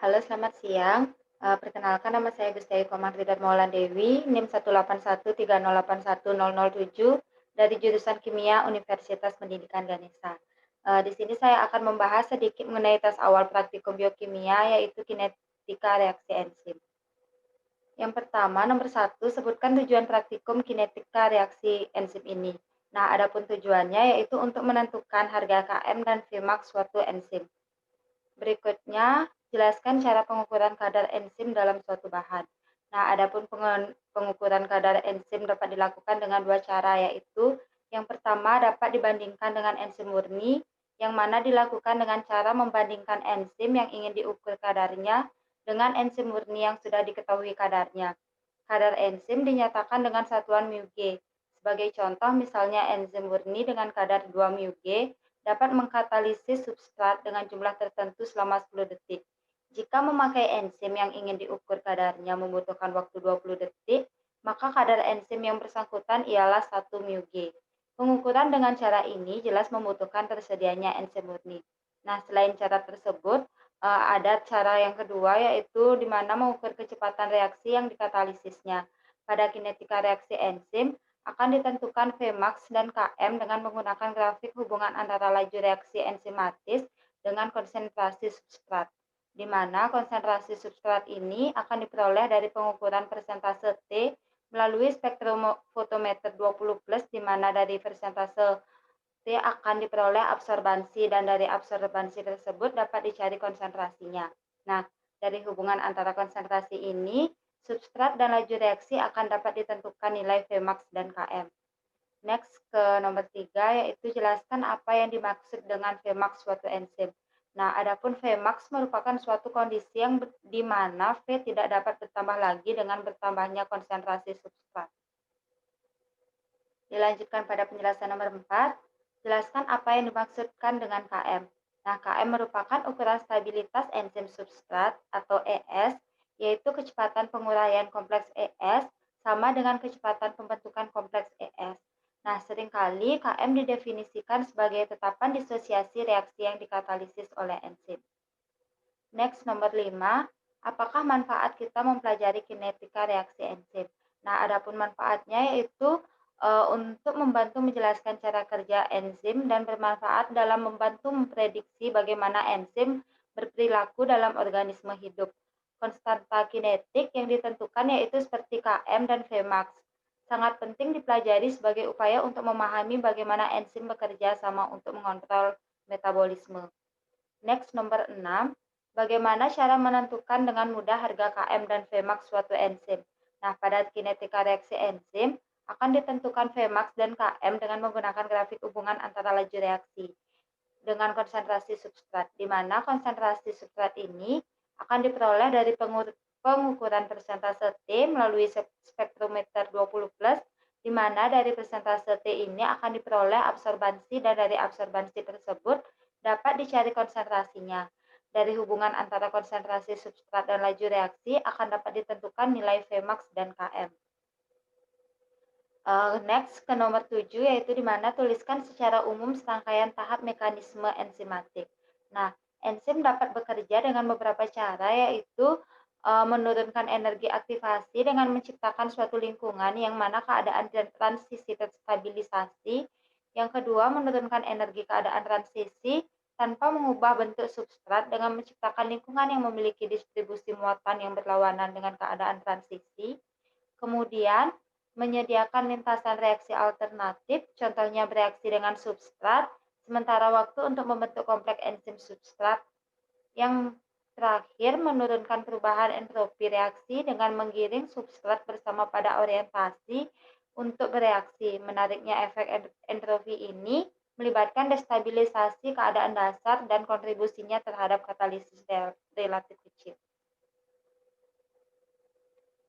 Halo, selamat siang. Perkenalkan nama saya Gustiayu Komarlidat Maula Dewi, NIM 18130810007 dari jurusan Kimia Universitas Pendidikan Ganesha. Di sini saya akan membahas sedikit mengenai tes awal praktikum biokimia, yaitu kinetika reaksi enzim. Yang pertama, nomor satu, sebutkan tujuan praktikum kinetika reaksi enzim ini. Nah, adapun tujuannya yaitu untuk menentukan harga Km dan Vmax suatu enzim. Berikutnya, jelaskan cara pengukuran kadar enzim dalam suatu bahan. Nah, adapun pengukuran kadar enzim dapat dilakukan dengan dua cara, yaitu yang pertama dapat dibandingkan dengan enzim murni, yang mana dilakukan dengan cara membandingkan enzim yang ingin diukur kadarnya dengan enzim murni yang sudah diketahui kadarnya. Kadar enzim dinyatakan dengan satuan μg. Sebagai contoh, misalnya enzim murni dengan kadar 2 μg dapat mengkatalisis substrat dengan jumlah tertentu selama 10 detik. Jika memakai enzim yang ingin diukur kadarnya membutuhkan waktu 20 detik, maka kadar enzim yang bersangkutan ialah 1 μg. Pengukuran dengan cara ini jelas membutuhkan tersedianya enzim murni. Nah, selain cara tersebut, ada cara yang kedua, yaitu di mana mengukur kecepatan reaksi yang dikatalisisnya. Pada kinetika reaksi enzim, akan ditentukan Vmax dan Km dengan menggunakan grafik hubungan antara laju reaksi enzimatis dengan konsentrasi substrat, di mana konsentrasi substrat ini akan diperoleh dari pengukuran persentase T melalui spektrofotometer 20 plus, di mana dari persentase T akan diperoleh absorbansi dan dari absorbansi tersebut dapat dicari konsentrasinya. Nah, dari hubungan antara konsentrasi ini, substrat dan laju reaksi akan dapat ditentukan nilai Vmax dan Km. Next ke nomor 3, yaitu jelaskan apa yang dimaksud dengan Vmax suatu enzim. Nah, adapun Vmax merupakan suatu kondisi yang di mana V tidak dapat bertambah lagi dengan bertambahnya konsentrasi substrat. Dilanjutkan pada penjelasan nomor 4, jelaskan apa yang dimaksudkan dengan Km. Nah, Km merupakan ukuran stabilitas enzim substrat atau ES, yaitu kecepatan penguraian kompleks ES sama dengan kecepatan pembentukan kompleks ES. Nah, seringkali Km didefinisikan sebagai tetapan disosiasi reaksi yang dikatalisis oleh enzim. Next, nomor 5, apakah manfaat kita mempelajari kinetika reaksi enzim? Nah, adapun manfaatnya yaitu untuk membantu menjelaskan cara kerja enzim dan bermanfaat dalam membantu memprediksi bagaimana enzim berperilaku dalam organisme hidup. Konstanta kinetik yang ditentukan yaitu seperti Km dan Vmax. Sangat penting dipelajari sebagai upaya untuk memahami bagaimana enzim bekerja sama untuk mengontrol metabolisme. Next, nomor 6, bagaimana cara menentukan dengan mudah harga Km dan Vmax suatu enzim? Nah, pada kinetika reaksi enzim, akan ditentukan Vmax dan Km dengan menggunakan grafik hubungan antara laju reaksi dengan konsentrasi substrat, di mana konsentrasi substrat ini akan diperoleh dari pengukuran persentase T melalui spektrometer 20 plus, di mana dari persentase T ini akan diperoleh absorbansi dan dari absorbansi tersebut dapat dicari konsentrasinya. Dari hubungan antara konsentrasi substrat dan laju reaksi akan dapat ditentukan nilai Vmax dan Km. Next ke nomor 7, yaitu di mana tuliskan secara umum serangkaian tahap mekanisme enzimatik. Nah, enzim dapat bekerja dengan beberapa cara, yaitu menurunkan energi aktivasi dengan menciptakan suatu lingkungan yang mana keadaan transisi terstabilisasi. Yang kedua, menurunkan energi keadaan transisi tanpa mengubah bentuk substrat dengan menciptakan lingkungan yang memiliki distribusi muatan yang berlawanan dengan keadaan transisi. Kemudian, menyediakan lintasan reaksi alternatif, contohnya bereaksi dengan substrat, sementara waktu untuk membentuk kompleks enzim substrat. Yang terakhir, menurunkan perubahan entropi reaksi dengan menggiring substrat bersama pada orientasi untuk bereaksi. Menariknya efek entropi ini melibatkan destabilisasi keadaan dasar dan kontribusinya terhadap katalisis relatif kecil.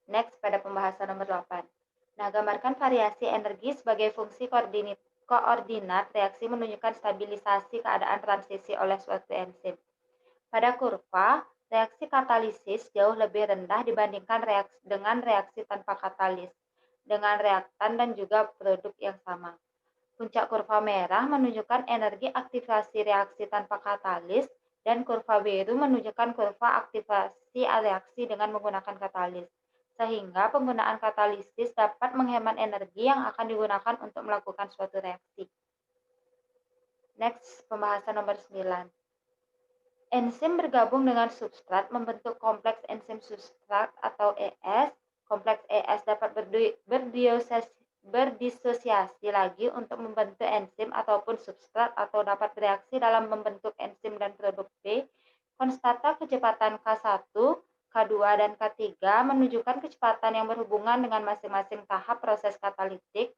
Next, pada pembahasan nomor 8. Nah, gambarkan variasi energi sebagai fungsi koordinat reaksi menunjukkan stabilisasi keadaan transisi oleh suatu enzim. Pada kurva, reaksi katalisis jauh lebih rendah dibandingkan dengan reaksi tanpa katalis, dengan reaktan dan juga produk yang sama. Puncak kurva merah menunjukkan energi aktivasi reaksi tanpa katalis dan kurva biru menunjukkan kurva aktivasi reaksi dengan menggunakan katalis. Sehingga penggunaan katalisis dapat menghemat energi yang akan digunakan untuk melakukan suatu reaksi. Next, pembahasan nomor 9. Enzim bergabung dengan substrat membentuk kompleks enzim substrat atau ES. Kompleks ES dapat berdisosiasi lagi untuk membentuk enzim ataupun substrat atau dapat bereaksi dalam membentuk enzim dan produk B. Konstanta kecepatan K1, K2, dan K3 menunjukkan kecepatan yang berhubungan dengan masing-masing tahap proses katalitik.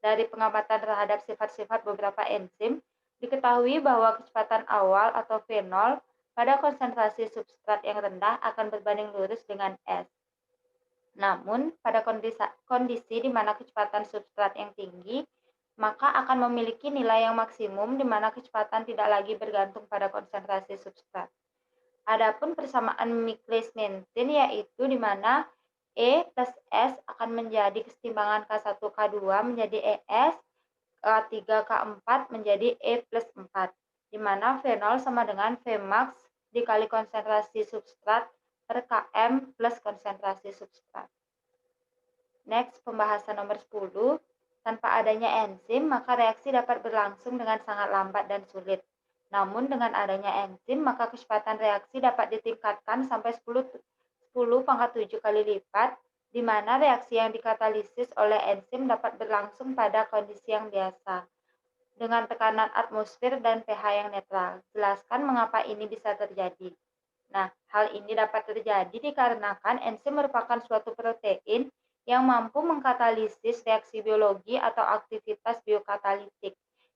Dari pengamatan terhadap sifat-sifat beberapa enzim, diketahui bahwa kecepatan awal atau V0 pada konsentrasi substrat yang rendah akan berbanding lurus dengan S. Namun, pada kondisi di mana kecepatan substrat yang tinggi, maka akan memiliki nilai yang maksimum di mana kecepatan tidak lagi bergantung pada konsentrasi substrat. Adapun persamaan Miklis-Menten yaitu di mana E plus S akan menjadi kesetimbangan K1 K2 menjadi ES, K3 K4 menjadi E plus 4, di mana V0 sama dengan Vmax dikali konsentrasi substrat per Km plus konsentrasi substrat. Next, pembahasan nomor 10. Tanpa adanya enzim, maka reaksi dapat berlangsung dengan sangat lambat dan sulit. Namun dengan adanya enzim, maka kecepatan reaksi dapat ditingkatkan sampai 10⁻⁷ kali lipat, di mana reaksi yang dikatalisis oleh enzim dapat berlangsung pada kondisi yang biasa, dengan tekanan atmosfer dan pH yang netral. Jelaskan mengapa ini bisa terjadi. Nah, hal ini dapat terjadi dikarenakan enzim merupakan suatu protein yang mampu mengkatalisis reaksi biologi atau aktivitas biokatalitik.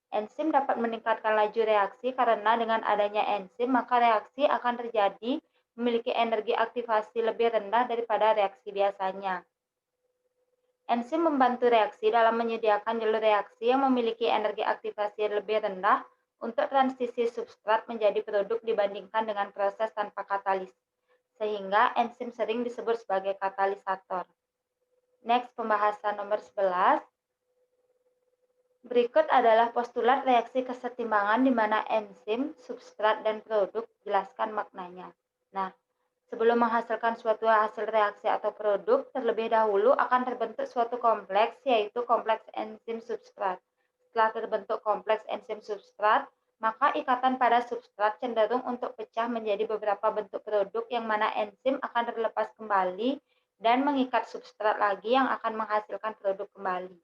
Enzim dapat meningkatkan laju reaksi karena dengan adanya enzim maka reaksi akan terjadi memiliki energi aktivasi lebih rendah daripada reaksi biasanya. Enzim membantu reaksi dalam menyediakan jalur reaksi yang memiliki energi aktivasi lebih rendah untuk transisi substrat menjadi produk dibandingkan dengan proses tanpa katalis, sehingga enzim sering disebut sebagai katalisator. Next, pembahasan nomor 11. Berikut adalah postulat reaksi kesetimbangan di mana enzim, substrat, dan produk. Jelaskan maknanya. Nah, sebelum menghasilkan suatu hasil reaksi atau produk, terlebih dahulu akan terbentuk suatu kompleks, yaitu kompleks enzim substrat. Setelah terbentuk kompleks enzim substrat, maka ikatan pada substrat cenderung untuk pecah menjadi beberapa bentuk produk yang mana enzim akan terlepas kembali dan mengikat substrat lagi yang akan menghasilkan produk kembali.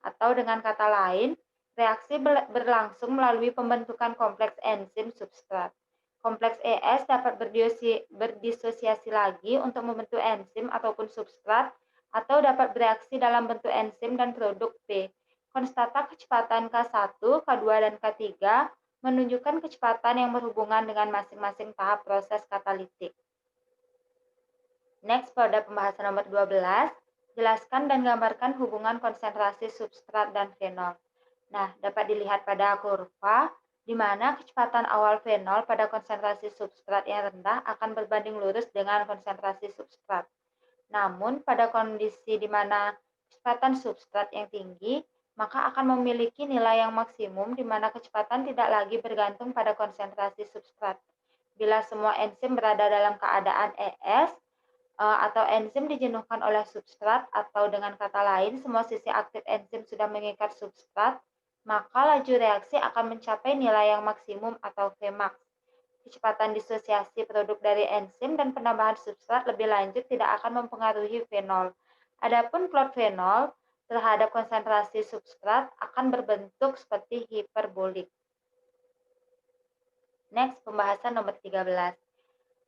Atau dengan kata lain, reaksi berlangsung melalui pembentukan kompleks enzim substrat. Kompleks ES dapat berdisosiasi lagi untuk membentuk enzim ataupun substrat atau dapat bereaksi dalam bentuk enzim dan produk B. Konstanta kecepatan K1, K2, dan K3 menunjukkan kecepatan yang berhubungan dengan masing-masing tahap proses katalitik. Next, pada pembahasan nomor 12, jelaskan dan gambarkan hubungan konsentrasi substrat dan fenol. Nah, dapat dilihat pada kurva, di mana kecepatan awal fenol pada konsentrasi substrat yang rendah akan berbanding lurus dengan konsentrasi substrat. Namun, pada kondisi di mana kecepatan substrat yang tinggi, maka akan memiliki nilai yang maksimum di mana kecepatan tidak lagi bergantung pada konsentrasi substrat. Bila semua enzim berada dalam keadaan ES, atau enzim dijenuhkan oleh substrat, atau dengan kata lain, semua sisi aktif enzim sudah mengikat substrat, maka laju reaksi akan mencapai nilai yang maksimum atau Vmax. Kecepatan disosiasi produk dari enzim dan penambahan substrat lebih lanjut tidak akan mempengaruhi fenol. Adapun plot fenol terhadap konsentrasi substrat akan berbentuk seperti hiperbolik. Next, pembahasan nomor 13.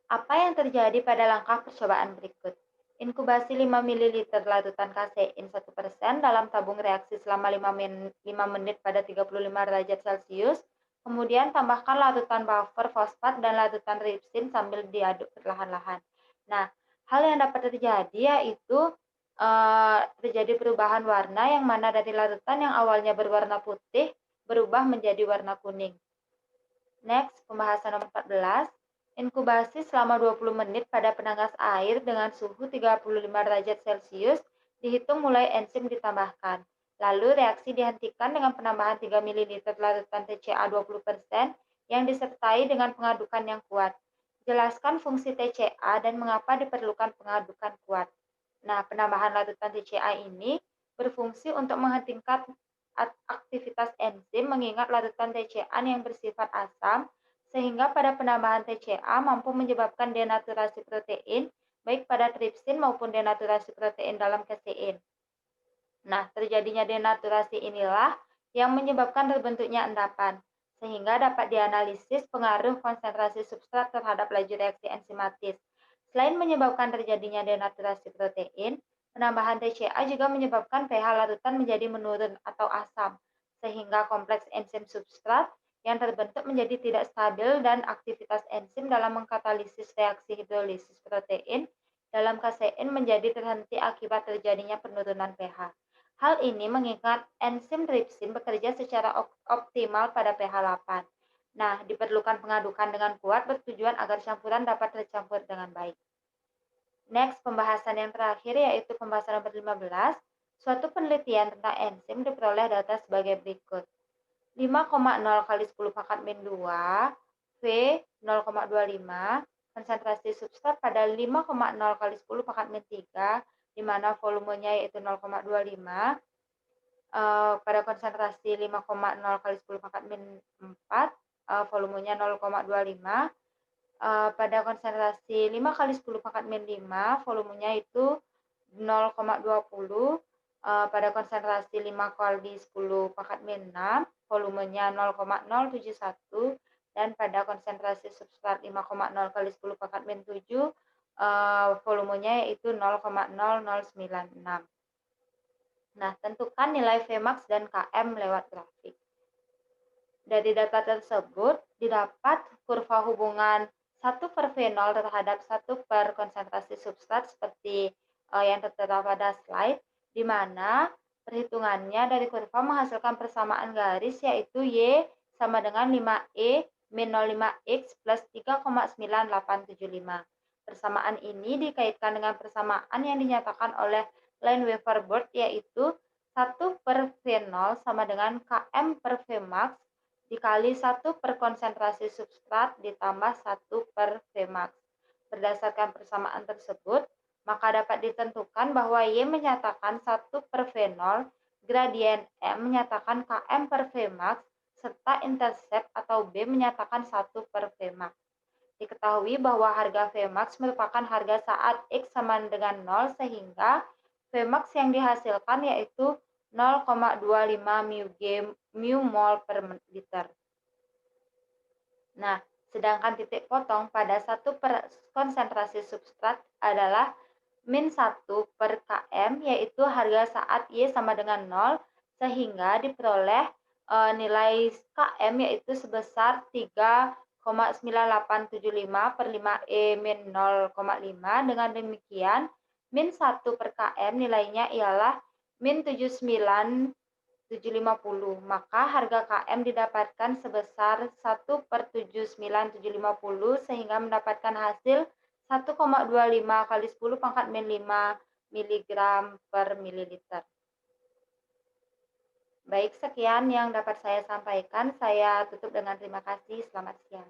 Apa yang terjadi pada langkah percobaan berikut? Inkubasi 5 ml larutan kasein 1% dalam tabung reaksi selama 5 menit pada 35 derajat Celcius. Kemudian tambahkan larutan buffer fosfat dan larutan ripsin sambil diaduk perlahan-lahan. Nah, hal yang dapat terjadi yaitu terjadi perubahan warna yang mana dari larutan yang awalnya berwarna putih berubah menjadi warna kuning. Next, pembahasan nomor 14. Inkubasi selama 20 menit pada penanas air dengan suhu 35 derajat Celcius dihitung mulai enzim ditambahkan. Lalu reaksi dihentikan dengan penambahan 3 ml larutan TCA 20% yang disertai dengan pengadukan yang kuat. Jelaskan fungsi TCA dan mengapa diperlukan pengadukan kuat. Nah, penambahan larutan TCA ini berfungsi untuk menghentikan aktivitas enzim mengingat larutan TCA yang bersifat asam, sehingga pada penambahan TCA mampu menyebabkan denaturasi protein baik pada tripsin maupun denaturasi protein dalam kasein. Nah, terjadinya denaturasi inilah yang menyebabkan terbentuknya endapan, sehingga dapat dianalisis pengaruh konsentrasi substrat terhadap laju reaksi enzimatis. Selain menyebabkan terjadinya denaturasi protein, penambahan TCA juga menyebabkan pH larutan menjadi menurun atau asam, sehingga kompleks enzim substrat yang terbentuk menjadi tidak stabil dan aktivitas enzim dalam mengkatalisis reaksi hidrolisis protein dalam kasein menjadi terhenti akibat terjadinya penurunan pH. Hal ini mengingat enzim tripsin bekerja secara optimal pada pH 8. Nah, diperlukan pengadukan dengan kuat bertujuan agar campuran dapat tercampur dengan baik. Next, pembahasan yang terakhir yaitu pembahasan nomor 15. Suatu penelitian tentang enzim diperoleh data sebagai berikut. 5,0 kali 10 pangkat min 2 V 0,25 konsentrasi substrat pada 5,0 kali 10 pangkat min 3 di mana volumenya yaitu 0,25 pada konsentrasi 5,0 kali 10 pangkat min 4 volumenya 0,25 pada konsentrasi 5 kali 10 pangkat min 5 volumenya itu 0,20 pada konsentrasi 5 kali 10 pangkat min 6 volumenya 0,071 dan pada konsentrasi substrat 5,0 kali 10 pangkat min 7 volumenya yaitu 0,0096. Nah, tentukan nilai Vmax dan Km lewat grafik. Dari data tersebut didapat kurva hubungan 1/V0 terhadap 1 per konsentrasi substrat seperti yang tertera pada slide, di mana perhitungannya dari kurva menghasilkan persamaan garis yaitu Y sama dengan 5E min 05X plus 3,9875. Persamaan ini dikaitkan dengan persamaan yang dinyatakan oleh Lineweaver-Burd yaitu 1/V0 sama dengan Km per Vmax dikali 1 per konsentrasi substrat ditambah 1 per Vmax. Berdasarkan persamaan tersebut, maka dapat ditentukan bahwa Y menyatakan 1 per V0, gradien M menyatakan Km per Vmax, serta intercept atau B menyatakan 1 per Vmax. Diketahui bahwa harga Vmax merupakan harga saat X sama dengan 0 sehingga Vmax yang dihasilkan yaitu 0,25 mu mol per liter. Nah, sedangkan titik potong pada 1 per konsentrasi substrat adalah min 1 per km yaitu harga saat Y sama dengan 0 sehingga diperoleh nilai km yaitu sebesar 3,9875 per 5E min 0,5. Dengan demikian, min 1 per km nilainya ialah min 79.750. Maka harga km didapatkan sebesar 1 per 79.750 sehingga mendapatkan hasil 1,25 kali 10 pangkat min 5 miligram per mililiter. Baik, sekian yang dapat saya sampaikan. Saya tutup dengan terima kasih. Selamat siang.